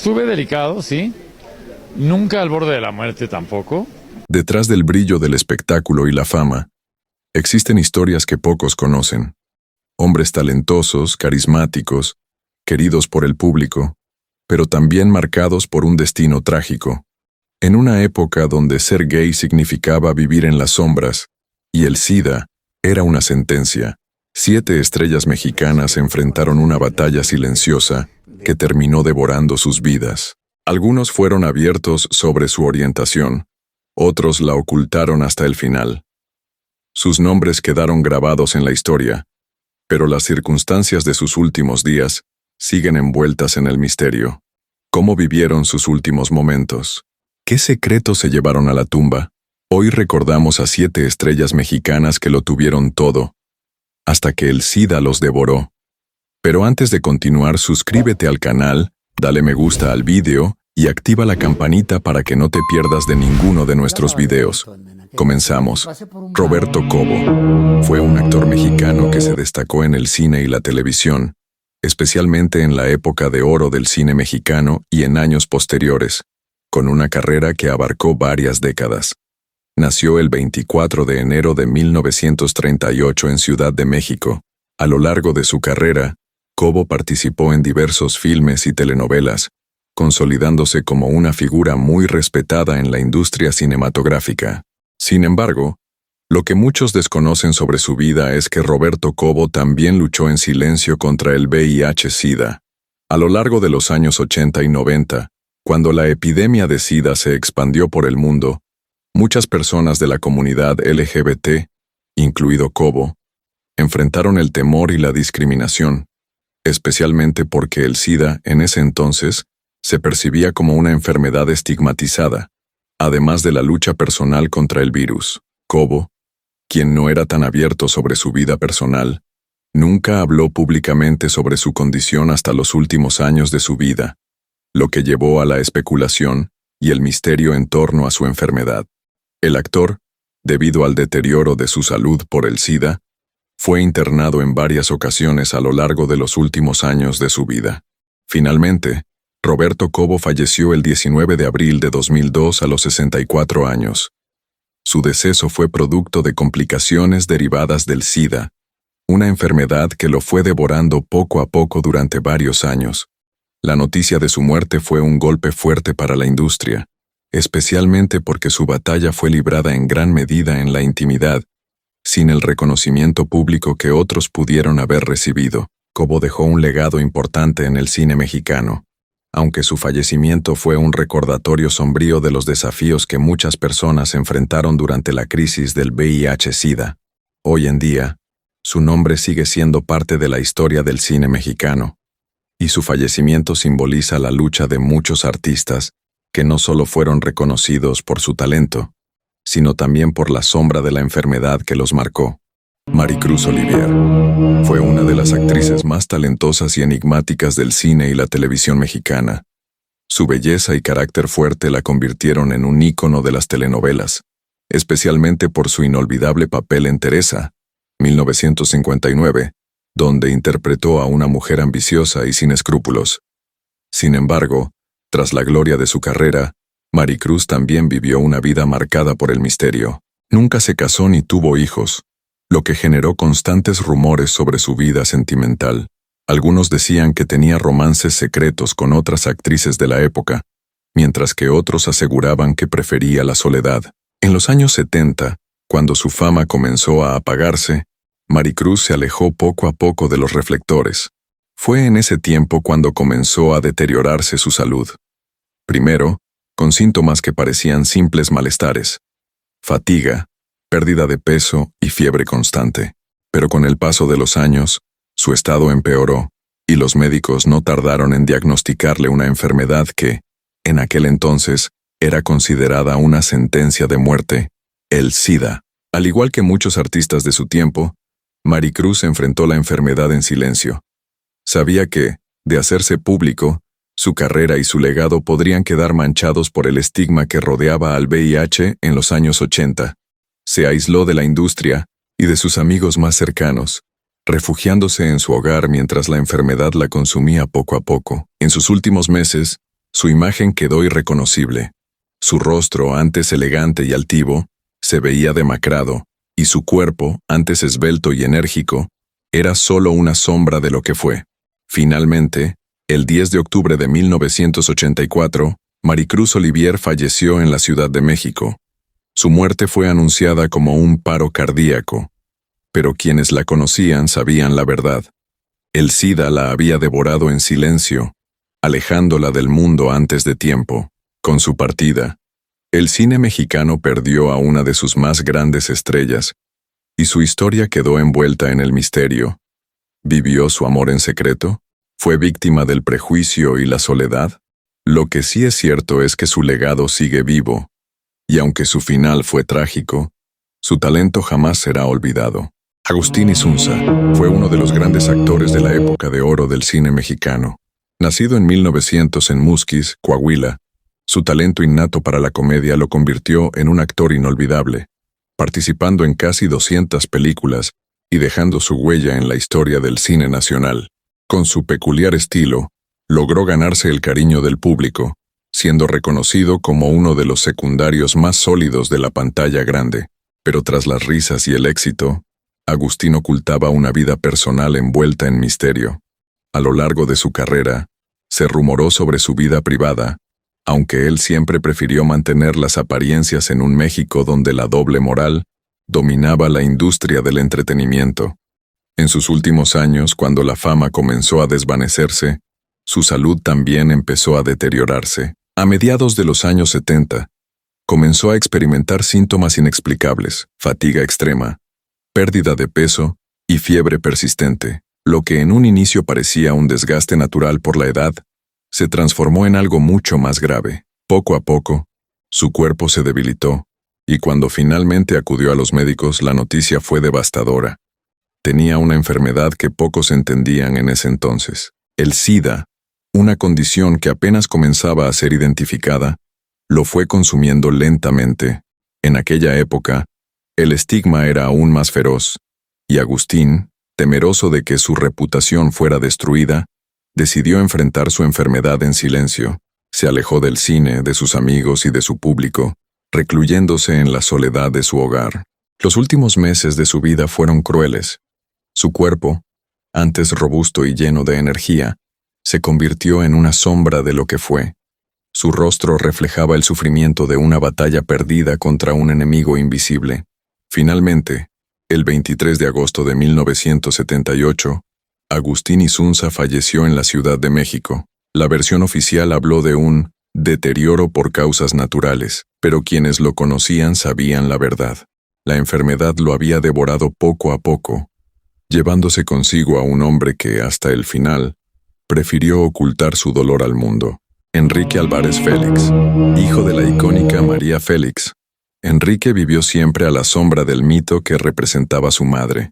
Estuve delicado, sí. Nunca al borde de la muerte tampoco. Detrás del brillo del espectáculo y la fama, existen historias que pocos conocen. Hombres talentosos, carismáticos, queridos por el público, pero también marcados por un destino trágico. En una época donde ser gay significaba vivir en las sombras, y el SIDA era una sentencia, 7 estrellas mexicanas enfrentaron una batalla silenciosa que terminó devorando sus vidas. Algunos fueron abiertos sobre su orientación, otros la ocultaron hasta el final. Sus nombres quedaron grabados en la historia, pero las circunstancias de sus últimos días siguen envueltas en el misterio. ¿Cómo vivieron sus últimos momentos? ¿Qué secretos se llevaron a la tumba? Hoy recordamos a 7 estrellas mexicanas que lo tuvieron todo, hasta que el SIDA los devoró. Pero antes de continuar, suscríbete al canal, dale me gusta al vídeo y activa la campanita para que no te pierdas de ninguno de nuestros videos. Comenzamos. Roberto Cobo fue un actor mexicano que se destacó en el cine y la televisión, especialmente en la época de oro del cine mexicano y en años posteriores, con una carrera que abarcó varias décadas. Nació el 24 de enero de 1938 en Ciudad de México. A lo largo de su carrera, Cobo participó en diversos filmes y telenovelas, consolidándose como una figura muy respetada en la industria cinematográfica. Sin embargo, lo que muchos desconocen sobre su vida es que Roberto Cobo también luchó en silencio contra el VIH-Sida. A lo largo de los años 80 y 90, cuando la epidemia de SIDA se expandió por el mundo, muchas personas de la comunidad LGBT, incluido Cobo, enfrentaron el temor y la discriminación, especialmente porque el SIDA, en ese entonces, se percibía como una enfermedad estigmatizada, además de la lucha personal contra el virus. Cobo, quien no era tan abierto sobre su vida personal, nunca habló públicamente sobre su condición hasta los últimos años de su vida, lo que llevó a la especulación y el misterio en torno a su enfermedad. El actor, debido al deterioro de su salud por el SIDA, fue internado en varias ocasiones a lo largo de los últimos años de su vida. Finalmente, Roberto Cobo falleció el 19 de abril de 2002 a los 64 años. Su deceso fue producto de complicaciones derivadas del SIDA, una enfermedad que lo fue devorando poco a poco durante varios años. La noticia de su muerte fue un golpe fuerte para la industria, especialmente porque su batalla fue librada en gran medida en la intimidad, sin el reconocimiento público que otros pudieron haber recibido. Cobo dejó un legado importante en el cine mexicano, aunque su fallecimiento fue un recordatorio sombrío de los desafíos que muchas personas enfrentaron durante la crisis del VIH-Sida. Hoy en día, su nombre sigue siendo parte de la historia del cine mexicano, y su fallecimiento simboliza la lucha de muchos artistas que no solo fueron reconocidos por su talento, sino también por la sombra de la enfermedad que los marcó. Maricruz Olivier fue una de las actrices más talentosas y enigmáticas del cine y la televisión mexicana. Su belleza y carácter fuerte la convirtieron en un ícono de las telenovelas, especialmente por su inolvidable papel en Teresa, 1959, donde interpretó a una mujer ambiciosa y sin escrúpulos. Sin embargo, tras la gloria de su carrera, Maricruz también vivió una vida marcada por el misterio. Nunca se casó ni tuvo hijos, lo que generó constantes rumores sobre su vida sentimental. Algunos decían que tenía romances secretos con otras actrices de la época, mientras que otros aseguraban que prefería la soledad. En los años 70, cuando su fama comenzó a apagarse, Maricruz se alejó poco a poco de los reflectores. Fue en ese tiempo cuando comenzó a deteriorarse su salud. Primero, con síntomas que parecían simples malestares: fatiga, pérdida de peso y fiebre constante. Pero con el paso de los años, su estado empeoró, y los médicos no tardaron en diagnosticarle una enfermedad que, en aquel entonces, era considerada una sentencia de muerte: el SIDA. Al igual que muchos artistas de su tiempo, Maricruz enfrentó la enfermedad en silencio. Sabía que, de hacerse público, su carrera y su legado podrían quedar manchados por el estigma que rodeaba al VIH en los años 80. Se aisló de la industria y de sus amigos más cercanos, refugiándose en su hogar mientras la enfermedad la consumía poco a poco. En sus últimos meses, Su imagen quedó irreconocible. Su rostro, antes elegante y altivo, se veía demacrado, y su cuerpo, antes esbelto y enérgico, era solo una sombra de lo que fue. Finalmente, el 10 de octubre de 1984, Maricruz Olivier falleció en la Ciudad de México. Su muerte fue anunciada como un paro cardíaco, pero quienes la conocían sabían la verdad. El SIDA la había devorado en silencio, alejándola del mundo antes de tiempo. Con su partida, el cine mexicano perdió a una de sus más grandes estrellas, y su historia quedó envuelta en el misterio. ¿Vivió su amor en secreto? ¿Fue víctima del prejuicio y la soledad? Lo que sí es cierto es que su legado sigue vivo, y aunque su final fue trágico, su talento jamás será olvidado. Agustín Insunza fue uno de los grandes actores de la época de oro del cine mexicano. Nacido en 1900 en Musquis, Coahuila, su talento innato para la comedia lo convirtió en un actor inolvidable, participando en casi 200 películas y dejando su huella en la historia del cine nacional. Con su peculiar estilo, logró ganarse el cariño del público, siendo reconocido como uno de los secundarios más sólidos de la pantalla grande. Pero tras las risas y el éxito, Agustín ocultaba una vida personal envuelta en misterio. A lo largo de su carrera, se rumoró sobre su vida privada, aunque él siempre prefirió mantener las apariencias en un México donde la doble moral dominaba la industria del entretenimiento. En sus últimos años, cuando la fama comenzó a desvanecerse, su salud también empezó a deteriorarse. A mediados de los años 70, comenzó a experimentar síntomas inexplicables, fatiga extrema, pérdida de peso y fiebre persistente. Lo que en un inicio parecía un desgaste natural por la edad, se transformó en algo mucho más grave. Poco a poco, su cuerpo se debilitó, y cuando finalmente acudió a los médicos, la noticia fue devastadora. Tenía una enfermedad que pocos entendían en ese entonces. El SIDA, una condición que apenas comenzaba a ser identificada, lo fue consumiendo lentamente. En aquella época, el estigma era aún más feroz, y Agustín, temeroso de que su reputación fuera destruida, decidió enfrentar su enfermedad en silencio. Se alejó del cine, de sus amigos y de su público, recluyéndose en la soledad de su hogar. Los últimos meses de su vida fueron crueles. Su cuerpo, antes robusto y lleno de energía, se convirtió en una sombra de lo que fue. Su rostro reflejaba el sufrimiento de una batalla perdida contra un enemigo invisible. Finalmente, el 23 de agosto de 1978, Agustín Insunza falleció en la Ciudad de México. La versión oficial habló de un deterioro por causas naturales, pero quienes lo conocían sabían la verdad. La enfermedad lo había devorado poco a poco, llevándose consigo a un hombre que, hasta el final, prefirió ocultar su dolor al mundo. Enrique Álvarez Félix, hijo de la icónica María Félix. Enrique vivió siempre a la sombra del mito que representaba su madre.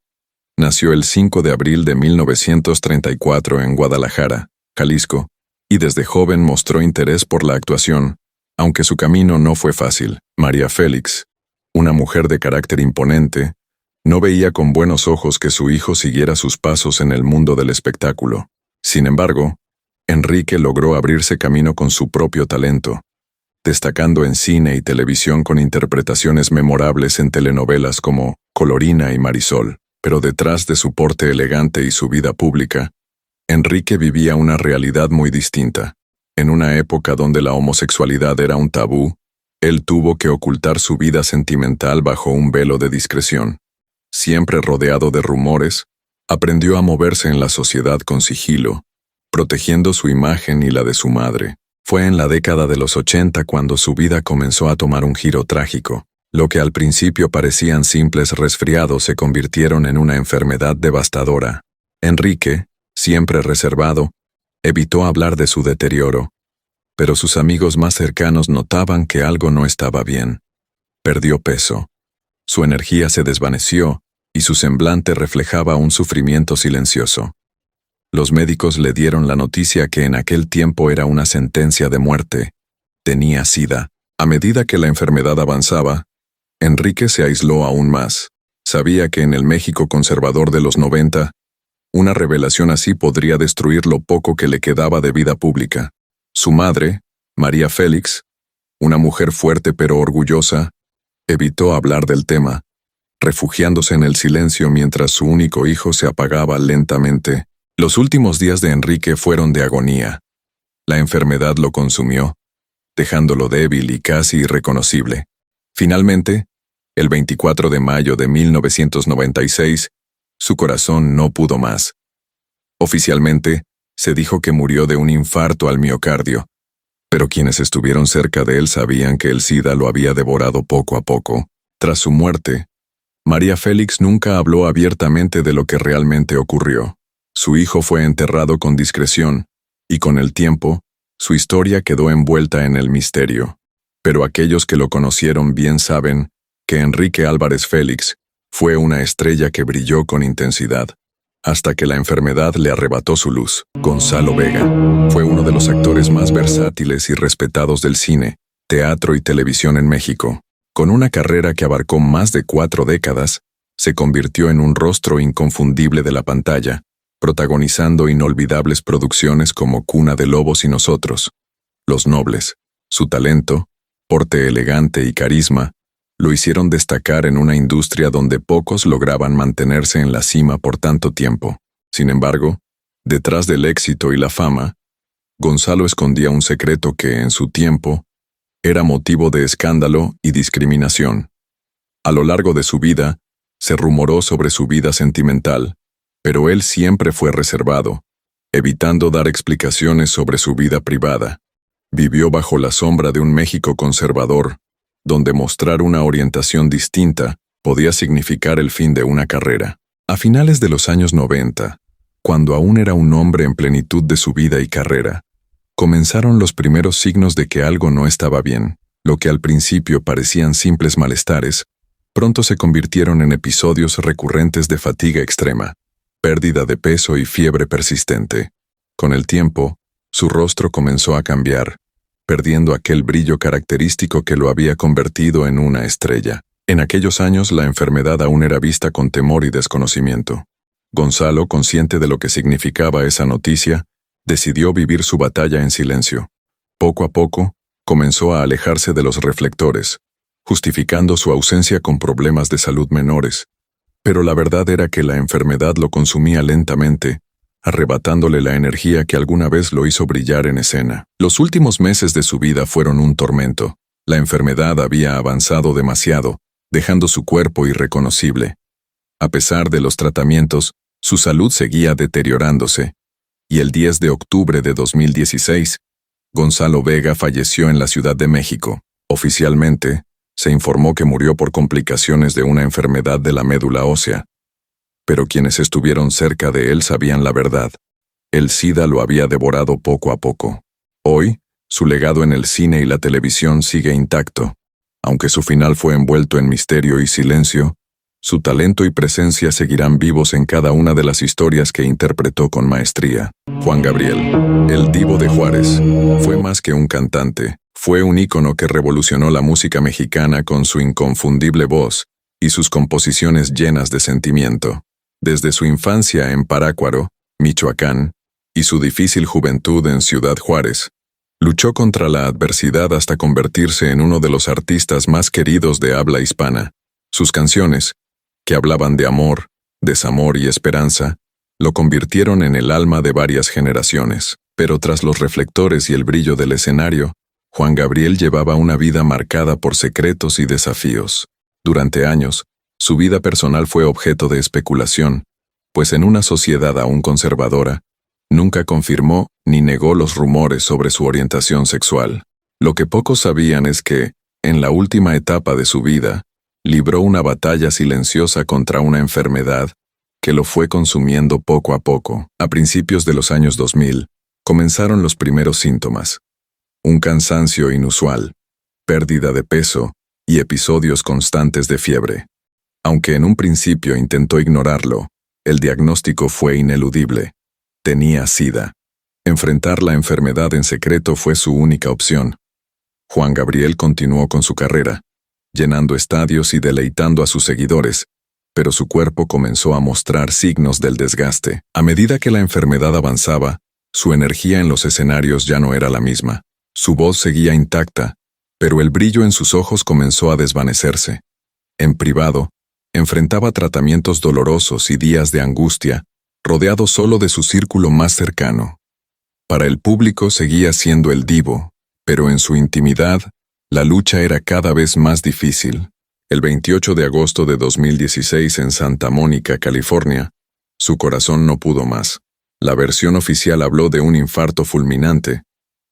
Nació el 5 de abril de 1934 en Guadalajara, Jalisco, y desde joven mostró interés por la actuación, aunque su camino no fue fácil. María Félix, una mujer de carácter imponente, no veía con buenos ojos que su hijo siguiera sus pasos en el mundo del espectáculo. Sin embargo, Enrique logró abrirse camino con su propio talento, destacando en cine y televisión con interpretaciones memorables en telenovelas como Colorina y Marisol. Pero detrás de su porte elegante y su vida pública, Enrique vivía una realidad muy distinta. En una época donde la homosexualidad era un tabú, él tuvo que ocultar su vida sentimental bajo un velo de discreción. Siempre rodeado de rumores, aprendió a moverse en la sociedad con sigilo, protegiendo su imagen y la de su madre. Fue en la década de los 80 cuando su vida comenzó a tomar un giro trágico. Lo que al principio parecían simples resfriados se convirtieron en una enfermedad devastadora. Enrique, siempre reservado, evitó hablar de su deterioro, pero sus amigos más cercanos notaban que algo no estaba bien. Perdió peso. Su energía se desvaneció y su semblante reflejaba un sufrimiento silencioso. Los médicos le dieron la noticia que en aquel tiempo era una sentencia de muerte. Tenía SIDA. A medida que la enfermedad avanzaba, Enrique se aisló aún más. Sabía que en el México conservador de los 90, una revelación así podría destruir lo poco que le quedaba de vida pública. Su madre, María Félix, una mujer fuerte pero orgullosa, evitó hablar del tema, refugiándose en el silencio mientras su único hijo se apagaba lentamente. Los últimos días de Enrique fueron de agonía. La enfermedad lo consumió, dejándolo débil y casi irreconocible. Finalmente, el 24 de mayo de 1996, su corazón no pudo más. Oficialmente, se dijo que murió de un infarto al miocardio, pero quienes estuvieron cerca de él sabían que el SIDA lo había devorado poco a poco. Tras su muerte, María Félix nunca habló abiertamente de lo que realmente ocurrió. Su hijo fue enterrado con discreción, y con el tiempo, su historia quedó envuelta en el misterio. Pero aquellos que lo conocieron bien saben que Enrique Álvarez Félix fue una estrella que brilló con intensidad, hasta que la enfermedad le arrebató su luz. Gonzalo Vega fue uno de los actores más versátiles y respetados del cine, teatro y televisión en México. Con una carrera que abarcó más de 4 décadas, se convirtió en un rostro inconfundible de la pantalla, protagonizando inolvidables producciones como Cuna de Lobos y Nosotros. Los Nobles, su talento, porte elegante y carisma, lo hicieron destacar en una industria donde pocos lograban mantenerse en la cima por tanto tiempo. Sin embargo, detrás del éxito y la fama, Gonzalo escondía un secreto que, en su tiempo, era motivo de escándalo y discriminación. A lo largo de su vida, se rumoró sobre su vida sentimental, pero él siempre fue reservado, evitando dar explicaciones sobre su vida privada. Vivió bajo la sombra de un México conservador, donde mostrar una orientación distinta podía significar el fin de una carrera. A finales de los años 90, cuando aún era un hombre en plenitud de su vida y carrera, comenzaron los primeros signos de que algo no estaba bien. Lo que al principio parecían simples malestares, pronto se convirtieron en episodios recurrentes de fatiga extrema, pérdida de peso y fiebre persistente. Con el tiempo, su rostro comenzó a cambiar, perdiendo aquel brillo característico que lo había convertido en una estrella. En aquellos años la enfermedad aún era vista con temor y desconocimiento. Gonzalo, consciente de lo que significaba esa noticia, decidió vivir su batalla en silencio. Poco a poco, comenzó a alejarse de los reflectores, justificando su ausencia con problemas de salud menores. Pero la verdad era que la enfermedad lo consumía lentamente, arrebatándole la energía que alguna vez lo hizo brillar en escena. Los últimos meses de su vida fueron un tormento. La enfermedad había avanzado demasiado, dejando su cuerpo irreconocible. A pesar de los tratamientos, su salud seguía deteriorándose, y el 10 de octubre de 2016, Gonzalo Vega falleció en la Ciudad de México. Oficialmente, se informó que murió por complicaciones de una enfermedad de la médula ósea. Pero quienes estuvieron cerca de él sabían la verdad. El SIDA lo había devorado poco a poco. Hoy, su legado en el cine y la televisión sigue intacto. Aunque su final fue envuelto en misterio y silencio, su talento y presencia seguirán vivos en cada una de las historias que interpretó con maestría. Juan Gabriel, el Divo de Juárez, fue más que un cantante. Fue un ícono que revolucionó la música mexicana con su inconfundible voz y sus composiciones llenas de sentimiento. Desde su infancia en Parácuaro, Michoacán, y su difícil juventud en Ciudad Juárez, luchó contra la adversidad hasta convertirse en uno de los artistas más queridos de habla hispana. Sus canciones, que hablaban de amor, desamor y esperanza, lo convirtieron en el alma de varias generaciones. Pero tras los reflectores y el brillo del escenario, Juan Gabriel llevaba una vida marcada por secretos y desafíos. Durante años, su vida personal fue objeto de especulación, pues en una sociedad aún conservadora, nunca confirmó ni negó los rumores sobre su orientación sexual. Lo que pocos sabían es que, en la última etapa de su vida, libró una batalla silenciosa contra una enfermedad que lo fue consumiendo poco a poco. A principios de los años 2000, comenzaron los primeros síntomas. Un cansancio inusual, pérdida de peso y episodios constantes de fiebre. Aunque en un principio intentó ignorarlo, el diagnóstico fue ineludible. Tenía SIDA. Enfrentar la enfermedad en secreto fue su única opción. Juan Gabriel continuó con su carrera, llenando estadios y deleitando a sus seguidores, pero su cuerpo comenzó a mostrar signos del desgaste. A medida que la enfermedad avanzaba, su energía en los escenarios ya no era la misma. Su voz seguía intacta, pero el brillo en sus ojos comenzó a desvanecerse. En privado, enfrentaba tratamientos dolorosos y días de angustia, rodeado solo de su círculo más cercano. Para el público seguía siendo el divo, pero en su intimidad, la lucha era cada vez más difícil. El 28 de agosto de 2016 en Santa Mónica, California, su corazón no pudo más. La versión oficial habló de un infarto fulminante,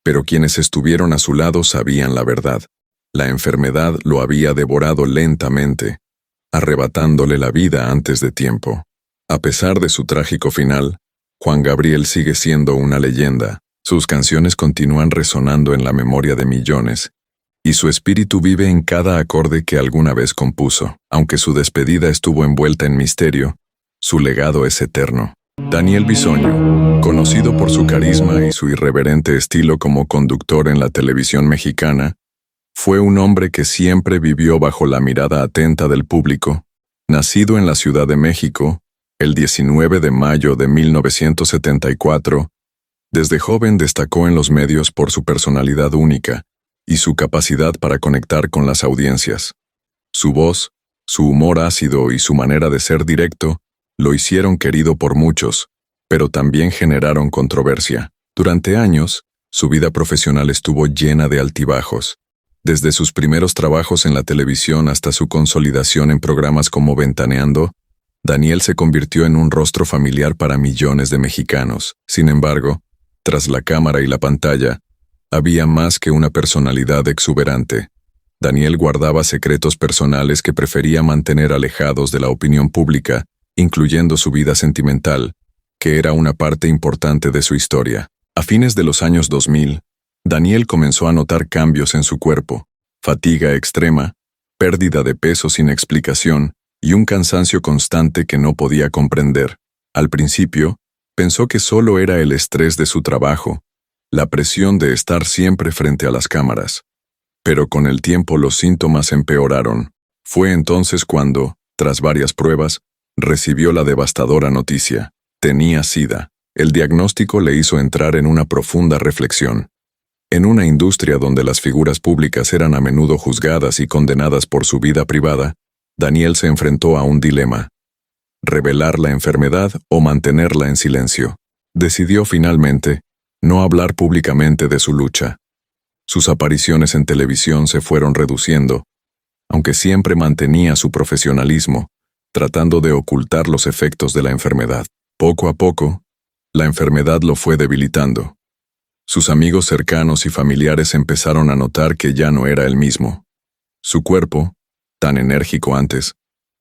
pero quienes estuvieron a su lado sabían la verdad. La enfermedad lo había devorado lentamente, arrebatándole la vida antes de tiempo. A pesar de su trágico final, Juan Gabriel sigue siendo una leyenda. Sus canciones continúan resonando en la memoria de millones, y su espíritu vive en cada acorde que alguna vez compuso. Aunque su despedida estuvo envuelta en misterio, su legado es eterno. Daniel Bisoño, conocido por su carisma y su irreverente estilo como conductor en la televisión mexicana, fue un hombre que siempre vivió bajo la mirada atenta del público. Nacido en la Ciudad de México, el 19 de mayo de 1974, desde joven destacó en los medios por su personalidad única y su capacidad para conectar con las audiencias. Su voz, su humor ácido y su manera de ser directo lo hicieron querido por muchos, pero también generaron controversia. Durante años, su vida profesional estuvo llena de altibajos. Desde sus primeros trabajos en la televisión hasta su consolidación en programas como Ventaneando, Daniel se convirtió en un rostro familiar para millones de mexicanos. Sin embargo, tras la cámara y la pantalla, había más que una personalidad exuberante. Daniel guardaba secretos personales que prefería mantener alejados de la opinión pública, incluyendo su vida sentimental, que era una parte importante de su historia. A fines de los años 2000, Daniel comenzó a notar cambios en su cuerpo: fatiga extrema, pérdida de peso sin explicación y un cansancio constante que no podía comprender. Al principio, pensó que solo era el estrés de su trabajo, la presión de estar siempre frente a las cámaras. Pero con el tiempo los síntomas empeoraron. Fue entonces cuando, tras varias pruebas, recibió la devastadora noticia: tenía SIDA. El diagnóstico le hizo entrar en una profunda reflexión. En una industria donde las figuras públicas eran a menudo juzgadas y condenadas por su vida privada, Daniel se enfrentó a un dilema: revelar la enfermedad o mantenerla en silencio. Decidió finalmente no hablar públicamente de su lucha. Sus apariciones en televisión se fueron reduciendo, aunque siempre mantenía su profesionalismo, tratando de ocultar los efectos de la enfermedad. Poco a poco, la enfermedad lo fue debilitando. Sus amigos cercanos y familiares empezaron a notar que ya no era el mismo. Su cuerpo, tan enérgico antes,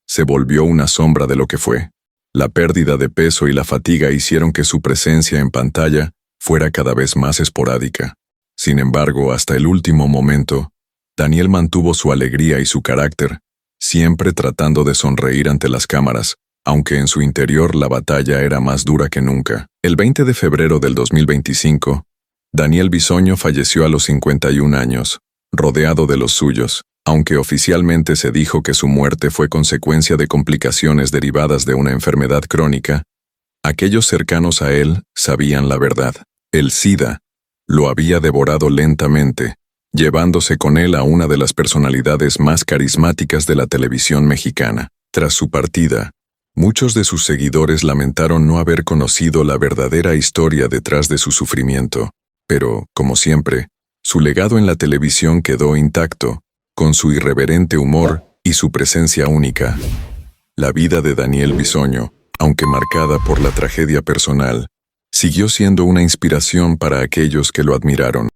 se volvió una sombra de lo que fue. La pérdida de peso y la fatiga hicieron que su presencia en pantalla fuera cada vez más esporádica. Sin embargo, hasta el último momento, Daniel mantuvo su alegría y su carácter, siempre tratando de sonreír ante las cámaras, aunque en su interior la batalla era más dura que nunca. El 20 de febrero del 2025, Daniel Bisoño falleció a los 51 años, rodeado de los suyos. Aunque oficialmente se dijo que su muerte fue consecuencia de complicaciones derivadas de una enfermedad crónica, aquellos cercanos a él sabían la verdad. El SIDA lo había devorado lentamente, llevándose con él a una de las personalidades más carismáticas de la televisión mexicana. Tras su partida, muchos de sus seguidores lamentaron no haber conocido la verdadera historia detrás de su sufrimiento. Pero, como siempre, su legado en la televisión quedó intacto, con su irreverente humor y su presencia única. La vida de Daniel Bisoño, aunque marcada por la tragedia personal, siguió siendo una inspiración para aquellos que lo admiraron.